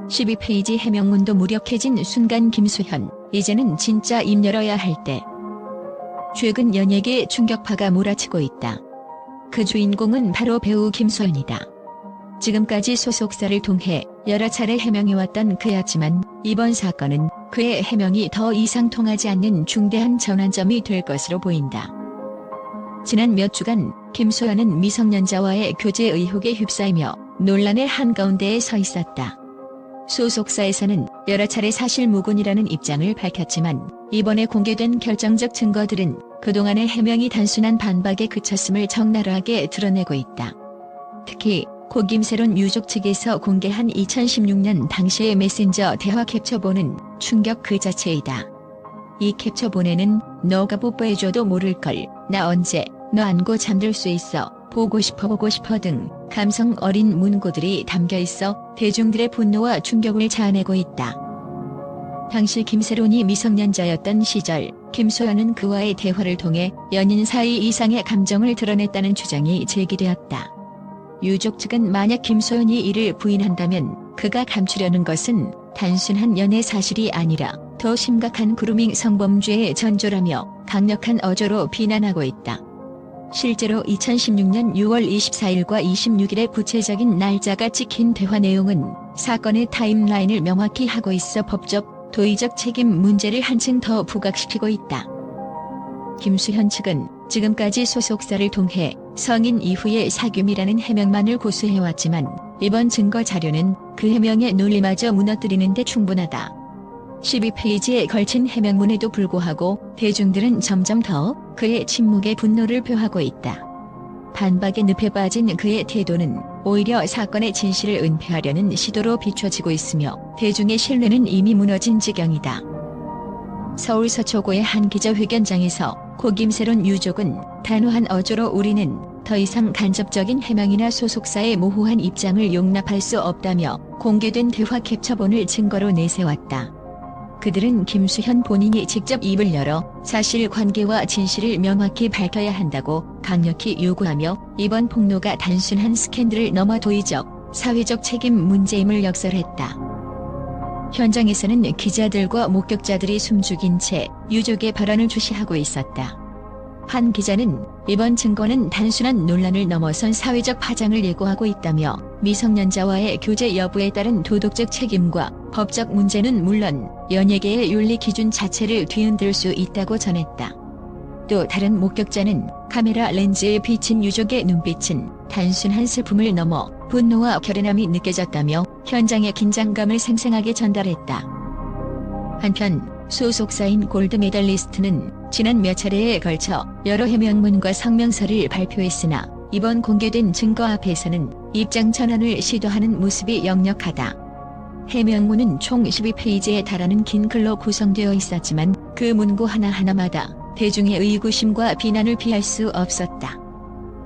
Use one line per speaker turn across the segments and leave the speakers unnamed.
12페이지 해명문도 무력해진 순간 김수현, 이제는 진짜 입 열어야 할 때. 최근 연예계에 충격파가 몰아치고 있다. 그 주인공은 바로 배우 김수현이다. 지금까지 소속사를 통해 여러 차례 해명해왔던 그였지만 이번 사건은 그의 해명이 더 이상 통하지 않는 중대한 전환점이 될 것으로 보인다. 지난 몇 주간 김수현은 미성년자와의 교제 의혹에 휩싸이며 논란의 한가운데에 서 있었다. 소속사에서는 여러 차례 사실무근이라는 입장을 밝혔지만 이번에 공개된 결정적 증거들은 그동안의 해명이 단순한 반박에 그쳤음을 적나라하게 드러내고 있다. 특히 고 김세론 유족 측에서 공개한 2016년 당시의 메신저 대화 캡처본은 충격 그 자체이다. 이 캡처본에는 너가 뽀뽀해줘도 모를걸, 나 언제, 너 안고 잠들 수 있어, 보고 싶어 등 감성 어린 문구들이 담겨있어 대중들의 분노와 충격을 자아내고 있다. 당시 김세론이 미성년자였던 시절 김수현은 그와의 대화를 통해 연인 사이 이상의 감정을 드러냈다는 주장이 제기되었다. 유족 측은 만약 김수현이 이를 부인한다면 그가 감추려는 것은 단순한 연애 사실이 아니라 더 심각한 그루밍 성범죄의 전조라며 강력한 어조로 비난하고 있다. 실제로 2016년 6월 24일과 26일의 구체적인 날짜가 찍힌 대화 내용은 사건의 타임라인을 명확히 하고 있어 법적, 도의적 책임 문제를 한층 더 부각시키고 있다. 김수현 측은 지금까지 소속사를 통해 성인 이후의 사귐이라는 해명만을 고수해왔지만 이번 증거 자료는 그 해명의 논리마저 무너뜨리는 데 충분하다. 12페이지에 걸친 해명문에도 불구하고 대중들은 점점 더 그의 침묵에 분노를 표하고 있다. 반박의 늪에 빠진 그의 태도는 오히려 사건의 진실을 은폐하려는 시도로 비춰지고 있으며 대중의 신뢰는 이미 무너진 지경이다. 서울 서초구의 한 기자회견장에서 고 김세론 유족은 단호한 어조로 우리는 더 이상 간접적인 해명이나 소속사의 모호한 입장을 용납할 수 없다며 공개된 대화 캡처본을 증거로 내세웠다. 그들은 김수현 본인이 직접 입을 열어 사실관계와 진실을 명확히 밝혀야 한다고 강력히 요구하며 이번 폭로가 단순한 스캔들을 넘어 도의적, 사회적 책임 문제임을 역설했다. 현장에서는 기자들과 목격자들이 숨죽인 채 유족의 발언을 주시하고 있었다. 한 기자는 이번 증거는 단순한 논란을 넘어선 사회적 파장을 예고하고 있다며 미성년자와의 교제 여부에 따른 도덕적 책임과 법적 문제는 물론 연예계의 윤리 기준 자체를 뒤흔들 수 있다고 전했다. 또 다른 목격자는 카메라 렌즈에 비친 유족의 눈빛은 단순한 슬픔을 넘어 분노와 결연함이 느껴졌다며 현장의 긴장감을 생생하게 전달했다. 한편 소속사인 골드메달리스트는 지난 몇 차례에 걸쳐 여러 해명문과 성명서를 발표했으나 이번 공개된 증거 앞에서는 입장 전환을 시도하는 모습이 역력하다. 해명문은 총 12페이지에 달하는 긴 글로 구성되어 있었지만 그 문구 하나하나마다 대중의 의구심과 비난을 피할 수 없었다.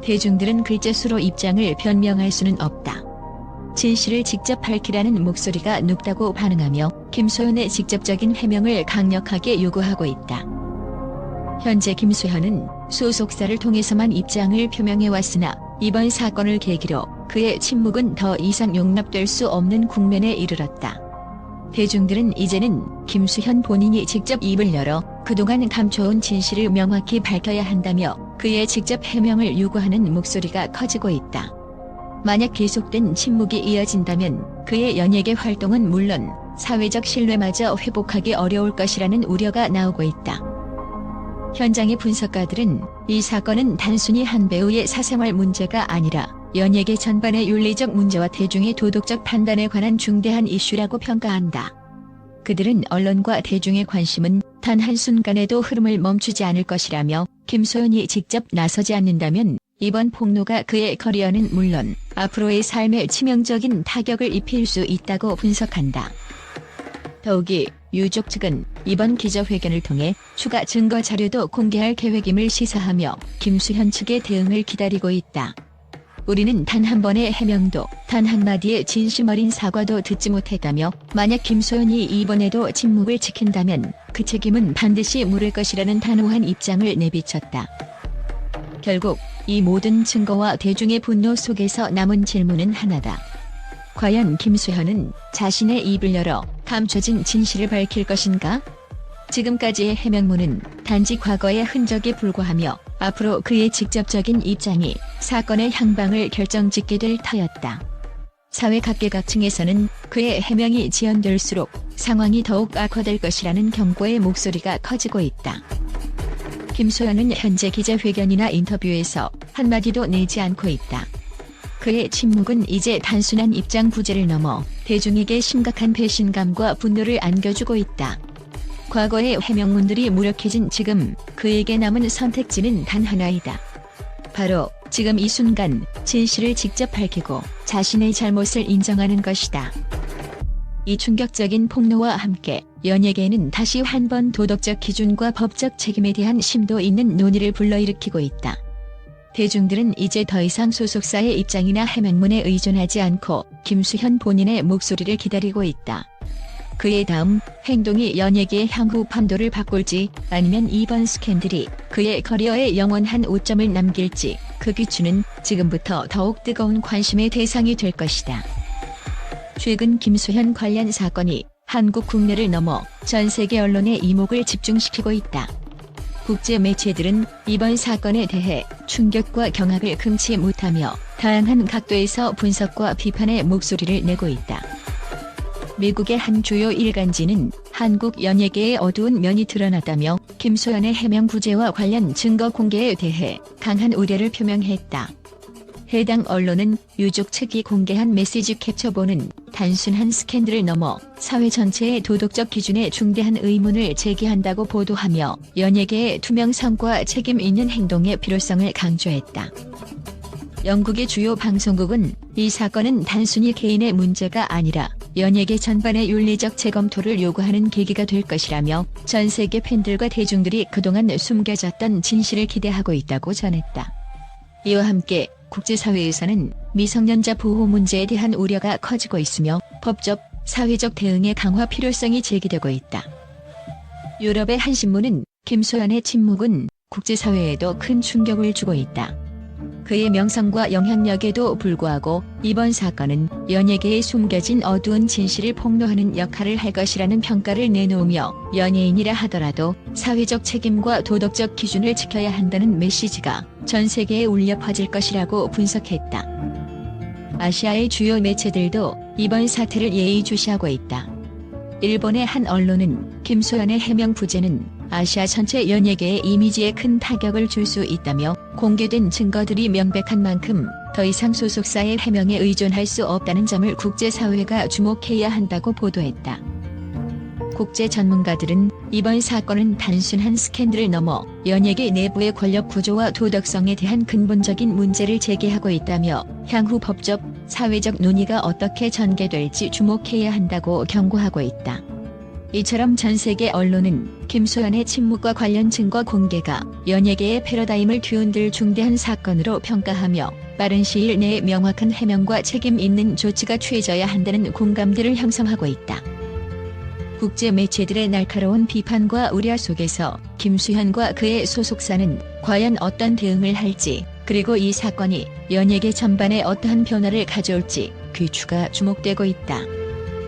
대중들은 글재수로 입장을 변명할 수는 없다. 진실을 직접 밝히라는 목소리가 높다고 반응하며 김수현의 직접적인 해명을 강력하게 요구하고 있다. 현재 김수현은 소속사를 통해서만 입장을 표명해왔으나 이번 사건을 계기로 그의 침묵은 더 이상 용납될 수 없는 국면에 이르렀다. 대중들은 이제는 김수현 본인이 직접 입을 열어 그동안 감춰온 진실을 명확히 밝혀야 한다며 그의 직접 해명을 요구하는 목소리가 커지고 있다. 만약 계속된 침묵이 이어진다면 그의 연예계 활동은 물론 사회적 신뢰마저 회복하기 어려울 것이라는 우려가 나오고 있다. 현장의 분석가들은 이 사건은 단순히 한 배우의 사생활 문제가 아니라 연예계 전반의 윤리적 문제와 대중의 도덕적 판단에 관한 중대한 이슈라고 평가한다. 그들은 언론과 대중의 관심은 단 한순간에도 흐름을 멈추지 않을 것이라며 김수현이 직접 나서지 않는다면 이번 폭로가 그의 커리어는 물론 앞으로의 삶에 치명적인 타격을 입힐 수 있다고 분석한다. 더욱이 유족 측은 이번 기자회견을 통해 추가 증거 자료도 공개할 계획임을 시사하며 김수현 측의 대응을 기다리고 있다. 우리는 단 한 번의 해명도 단 한마디의 진심 어린 사과도 듣지 못했다며 만약 김수현이 이번에도 침묵을 지킨다면 그 책임은 반드시 물을 것이라는 단호한 입장을 내비쳤다. 결국 이 모든 증거와 대중의 분노 속에서 남은 질문은 하나다. 과연 김수현은 자신의 입을 열어 감춰진 진실을 밝힐 것인가? 지금까지의 해명문은 단지 과거의 흔적에 불과하며 앞으로 그의 직접적인 입장이 사건의 향방을 결정짓게 될 터였다. 사회 각계각층에서는 그의 해명이 지연될수록 상황이 더욱 악화될 것이라는 경고의 목소리가 커지고 있다. 김수현은 현재 기자회견이나 인터뷰에서 한마디도 내지 않고 있다. 그의 침묵은 이제 단순한 입장 부재를 넘어 대중에게 심각한 배신감과 분노를 안겨주고 있다. 과거의 해명문들이 무력해진 지금 그에게 남은 선택지는 단 하나이다. 바로 지금 이 순간 진실을 직접 밝히고 자신의 잘못을 인정하는 것이다. 이 충격적인 폭로와 함께 연예계에는 다시 한번 도덕적 기준과 법적 책임에 대한 심도 있는 논의를 불러일으키고 있다. 대중들은 이제 더 이상 소속사의 입장이나 해명문에 의존하지 않고 김수현 본인의 목소리를 기다리고 있다. 그의 다음 행동이 연예계의 향후 판도를 바꿀지 아니면 이번 스캔들이 그의 커리어에 영원한 오점을 남길지 그 귀추는 지금부터 더욱 뜨거운 관심의 대상이 될 것이다. 최근 김수현 관련 사건이 한국 국내를 넘어 전 세계 언론의 이목을 집중시키고 있다. 국제 매체들은 이번 사건에 대해 충격과 경악을 금치 못하며 다양한 각도에서 분석과 비판의 목소리를 내고 있다. 미국의 한 주요 일간지는 한국 연예계의 어두운 면이 드러났다며 김수현의 해명 부재와 관련 증거 공개에 대해 강한 우려를 표명했다. 해당 언론은 유족 측이 공개한 메시지 캡처본은 단순한 스캔들을 넘어 사회 전체의 도덕적 기준에 중대한 의문을 제기한다고 보도하며 연예계의 투명성과 책임 있는 행동의 필요성을 강조했다. 영국의 주요 방송국은 이 사건은 단순히 개인의 문제가 아니라 연예계 전반의 윤리적 재검토를 요구하는 계기가 될 것이라며 전 세계 팬들과 대중들이 그동안 숨겨졌던 진실을 기대하고 있다고 전했다. 이와 함께 국제사회에서는 미성년자 보호 문제에 대한 우려가 커지고 있으며 법적, 사회적 대응의 강화 필요성이 제기되고 있다. 유럽의 한 신문은 김수현의 침묵은 국제사회에도 큰 충격을 주고 있다. 그의 명성과 영향력에도 불구하고 이번 사건은 연예계에 숨겨진 어두운 진실을 폭로하는 역할을 할 것이라는 평가를 내놓으며 연예인이라 하더라도 사회적 책임과 도덕적 기준을 지켜야 한다는 메시지가 전 세계에 울려 퍼질 것이라고 분석했다. 아시아의 주요 매체들도 이번 사태를 예의주시하고 있다. 일본의 한 언론은 김수현의 해명 부재는 아시아 전체 연예계의 이미지에 큰 타격을 줄 수 있다며 공개된 증거들이 명백한 만큼 더 이상 소속사의 해명에 의존할 수 없다는 점을 국제사회가 주목해야 한다고 보도했다. 국제 전문가들은 이번 사건은 단순한 스캔들을 넘어 연예계 내부의 권력 구조와 도덕성에 대한 근본적인 문제를 제기하고 있다며 향후 법적, 사회적 논의가 어떻게 전개될지 주목해야 한다고 경고하고 있다. 이처럼 전 세계 언론은 김수현의 침묵과 관련 증거 공개가 연예계의 패러다임을 뒤흔들 중대한 사건으로 평가하며 빠른 시일 내에 명확한 해명과 책임 있는 조치가 취해져야 한다는 공감대를 형성하고 있다. 국제 매체들의 날카로운 비판과 우려 속에서 김수현과 그의 소속사는 과연 어떤 대응을 할지, 그리고 이 사건이 연예계 전반에 어떠한 변화를 가져올지 귀추가 주목되고 있다.